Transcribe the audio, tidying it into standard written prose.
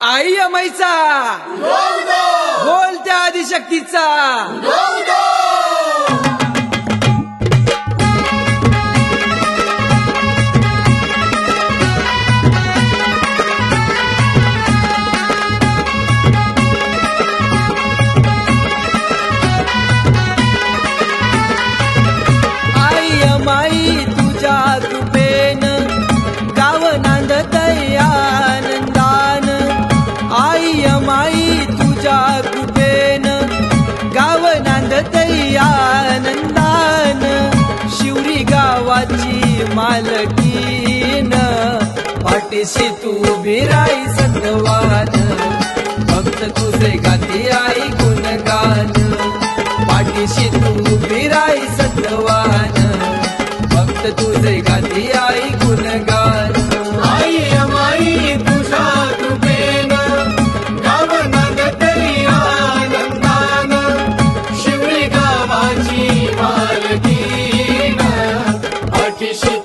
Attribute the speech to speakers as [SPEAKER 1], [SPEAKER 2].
[SPEAKER 1] आई अमाईचा बोल त्या आदिशक्तीचा आई अमाई तुझ्या कृपेन गाव नांदतय आनंदान आई अमाई तुझ्या कृपेन गाव नांदतय आनंदान शिवरी गावाची मालकीन पाठीशी तू उभी राही सत्वान भक्त तुझे गाती आई गुणगान पाठीशी तू उभी राही सत्वान भक्त तुझे गाती आई गुणगान
[SPEAKER 2] आई अमाई तुझ्या कृपेन गाव नांदतय आनंदान शिवरी गावाची मालकीन पाठीशी